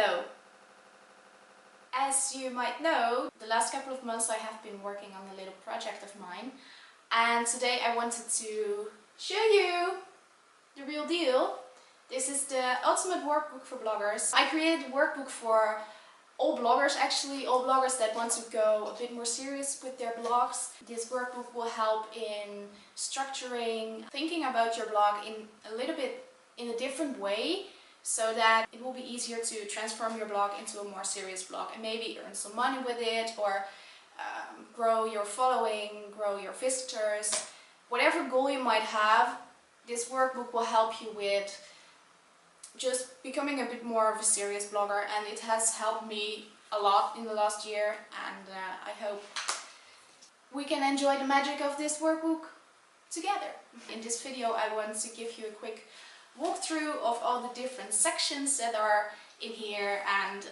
Hello! As you might know, the last couple of months I have been working on a little project of mine, and today I wanted to show you the real deal. This is the ultimate workbook for bloggers. I created a workbook for all bloggers, actually, all bloggers that want to go a bit more serious with their blogs. This workbook will help in structuring, thinking about your blog in a little bit in a different way, so that it will be easier to transform your blog into a more serious blog and maybe earn some money with it, or grow your following, grow your visitors. Whatever goal you might have, this workbook will help you with just becoming a bit more of a serious blogger, and it has helped me a lot in the last year, and I hope we can enjoy the magic of this workbook together. In this video I want to give you a quick walkthrough of all the different sections that are in here and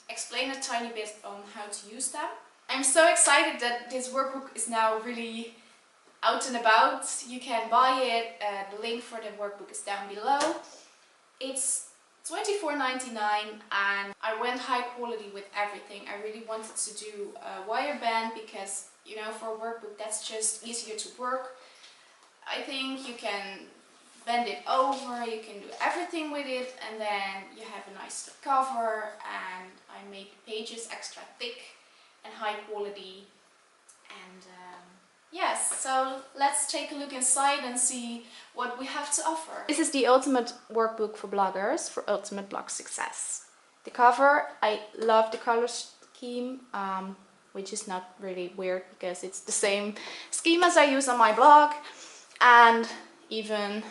explain a tiny bit on how to use them. I'm so excited that this workbook is now really out and about. You can buy it. The link for the workbook is down below. It's $24.99 and I went high quality with everything. I really wanted to do a wire band because, you know, for a workbook that's just easier to work. I think you can bend it over, you can do everything with it, and then you have a nice cover, and I made pages extra thick and high quality. And yes, so let's take a look inside and see what we have to offer. This is the ultimate workbook for bloggers for ultimate blog success. The cover, I love the color scheme, which is not really weird because it's the same scheme as I use on my blog and even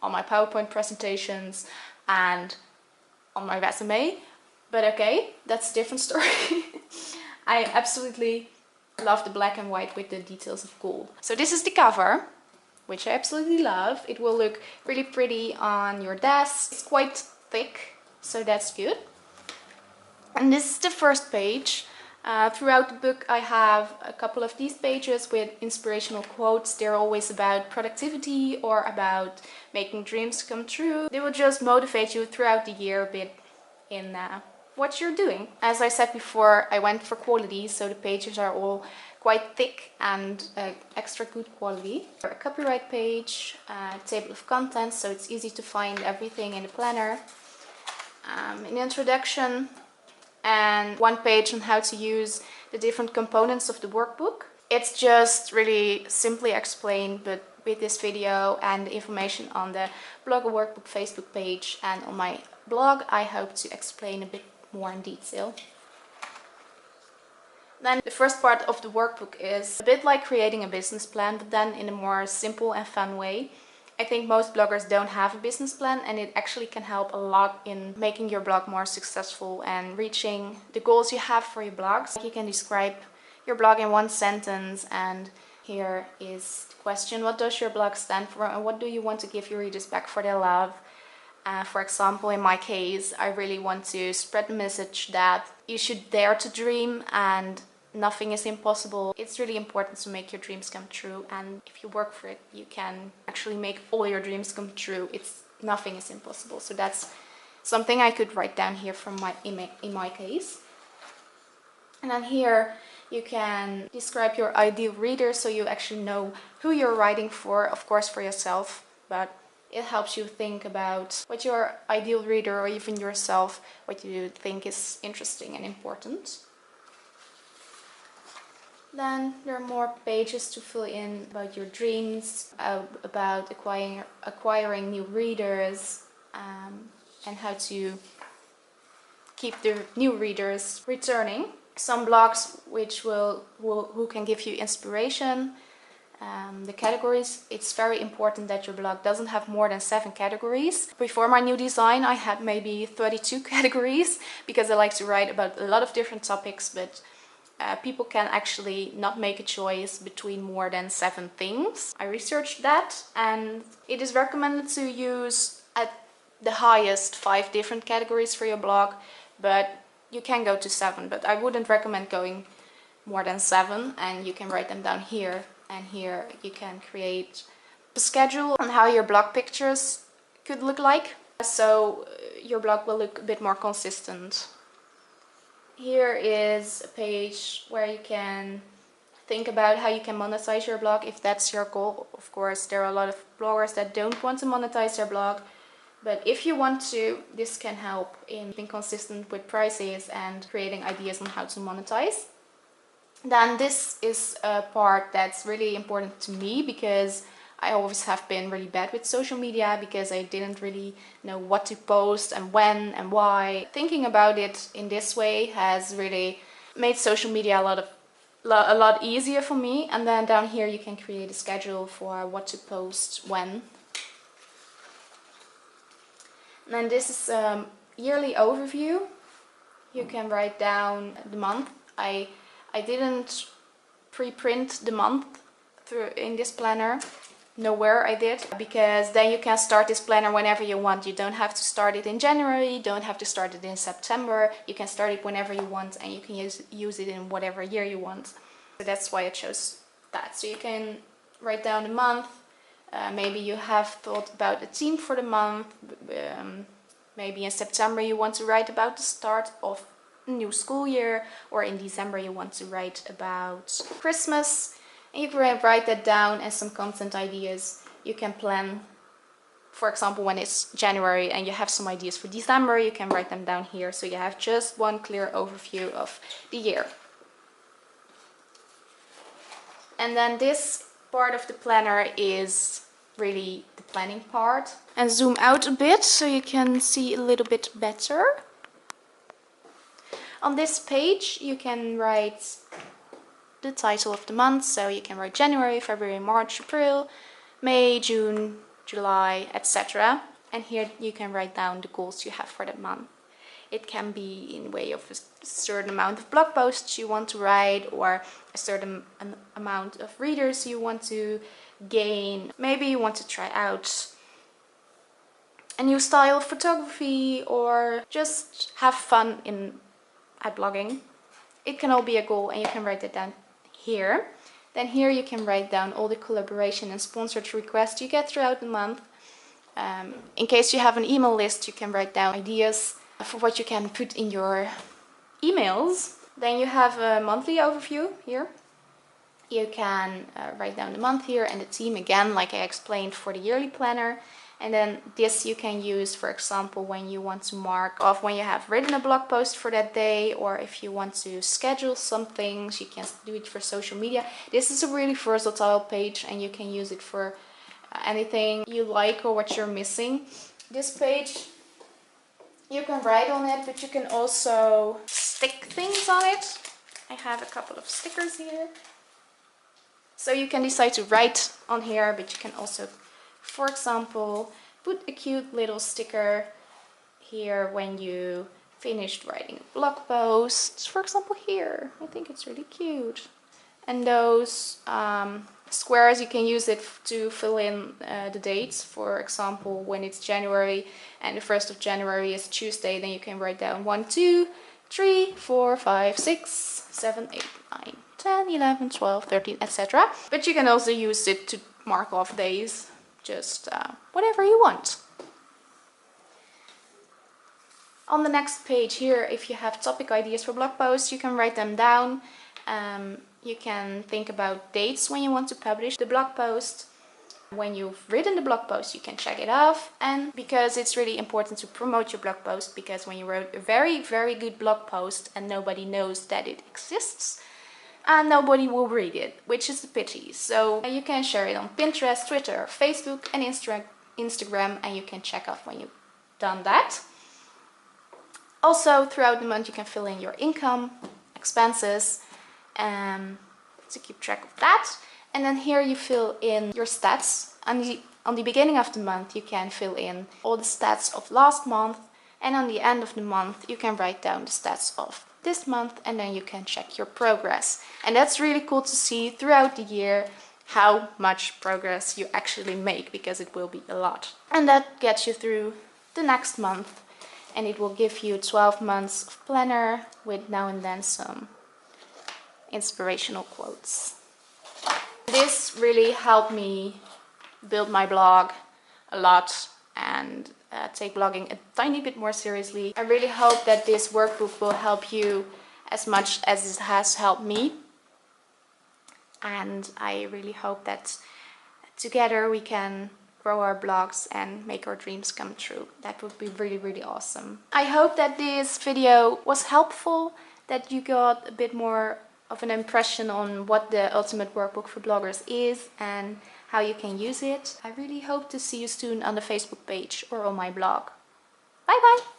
on my PowerPoint presentations and on my resume. But okay, that's a different story. I absolutely love the black and white with the details of gold. So this is the cover, which I absolutely love. It will look really pretty on your desk. It's quite thick, so that's good. And this is the first page. Throughout the book I have a couple of these pages with inspirational quotes. They're always about productivity or about making dreams come true. They will just motivate you throughout the year a bit in what you're doing. As I said before, I went for quality, so the pages are all quite thick and extra good quality. A copyright page, table of contents, so it's easy to find everything in the planner. An introduction, and one page on how to use the different components of the workbook. It's just really simply explained, but with this video and the information on the Blogger Workbook Facebook page and on my blog, I hope to explain a bit more in detail. Then the first part of the workbook is a bit like creating a business plan, but then in a more simple and fun way. I think most bloggers don't have a business plan, and it actually can help a lot in making your blog more successful and reaching the goals you have for your blogs. You can describe your blog in one sentence, and here is the question: what does your blog stand for, and what do you want to give your readers back for their love? For example, in my case, I really want to spread the message that you should dare to dream and nothing is impossible. It's really important to make your dreams come true, and if you work for it, you can actually make all your dreams come true. Nothing is impossible. So that's something I could write down here from in my case. And then here you can describe your ideal reader, so you actually know who you're writing for, of course for yourself, but it helps you think about what your ideal reader, or even yourself, what you think is interesting and important. Then there are more pages to fill in about your dreams, about acquiring new readers, and how to keep the new readers returning. Some blogs who can give you inspiration. The categories, it's very important that your blog doesn't have more than 7 categories. Before my new design I had maybe 32 categories because I like to write about a lot of different topics, but people can actually not make a choice between more than 7 things. I researched that, and it is recommended to use at the highest 5 different categories for your blog, but you can go to 7, but I wouldn't recommend going more than 7, and you can write them down here. And here you can create a schedule on how your blog pictures could look like. so your blog will look a bit more consistent. Here is a page where you can think about how you can monetize your blog if that's your goal. Of course, there are a lot of bloggers that don't want to monetize their blog, but if you want to, this can help in being consistent with prices and creating ideas on how to monetize. Then this is a part that's really important to me, because I always have been really bad with social media because I didn't really know what to post and when and why. Thinking about it in this way has really made social media a lot easier for me. And then down here you can create a schedule for what to post when. And then this is a yearly overview. You can write down the month. I didn't pre-print the month in this planner. Nowhere I did, because then you can start this planner whenever you want. You don't have to start it in January, you don't have to start it in September. You can start it whenever you want, and you can use it in whatever year you want. So that's why I chose that. So you can write down the month. Maybe you have thought about a theme for the month. Maybe in September you want to write about the start of a new school year, or in December you want to write about Christmas. And you can write that down as some content ideas. You can plan, for example, when it's January and you have some ideas for December, you can write them down here, so you have just one clear overview of the year. And then this part of the planner is really the planning part. And zoom out a bit so you can see a little bit better. On this page you can write the title of the month, so you can write January, February, March, April, May, June, July, etc. And here you can write down the goals you have for that month. It can be in way of a certain amount of blog posts you want to write, or a certain amount of readers you want to gain. Maybe you want to try out a new style of photography, or just have fun at blogging. It can all be a goal, and you can write it down here. Then here you can write down all the collaboration and sponsored requests you get throughout the month. In case you have an email list, you can write down ideas for what you can put in your emails. Then you have a monthly overview here. You can write down the month here and the theme again, like I explained for the yearly planner. And then this you can use, for example, when you want to mark off when you have written a blog post for that day, or if you want to schedule some things, you can do it for social media. This is a really versatile page, and you can use it for anything you like or what you're missing. This page, you can write on it, but you can also stick things on it. I have a couple of stickers here. So you can decide to write on here, but you can also, for example, put a cute little sticker here when you finished writing a blog post. For example here, I think it's really cute. And those squares, you can use it to fill in the dates. For example, when it's January and the 1st of January is Tuesday, then you can write down 1, 2, 3, 4, 5, 6, 7, 8, 9, 10, 11, 12, 13, etc. But you can also use it to mark off days. Just whatever you want. On the next page here, if you have topic ideas for blog posts, you can write them down. You can think about dates when you want to publish the blog post. When you've written the blog post, you can check it off. And because it's really important to promote your blog post, because when you wrote a very, very good blog post and nobody knows that it exists, and nobody will read it, which is a pity. So you can share it on Pinterest, Twitter, Facebook and Instagram, and you can check off when you've done that. Also, throughout the month you can fill in your income, expenses, to keep track of that. And then here you fill in your stats. On the beginning of the month you can fill in all the stats of last month, and on the end of the month you can write down the stats of this month, and then you can check your progress. And that's really cool to see throughout the year how much progress you actually make, because it will be a lot. And that gets you through the next month, and it will give you 12 months of planner with now and then some inspirational quotes. This really helped me build my blog a lot, and take blogging a tiny bit more seriously. I really hope that this workbook will help you as much as it has helped me. And I really hope that together we can grow our blogs and make our dreams come true. That would be really, really awesome. I hope that this video was helpful, that you got a bit more of an impression on what the Ultimate Workbook for Bloggers is and how you can use it. I really hope to see you soon on the Facebook page or on my blog. Bye bye!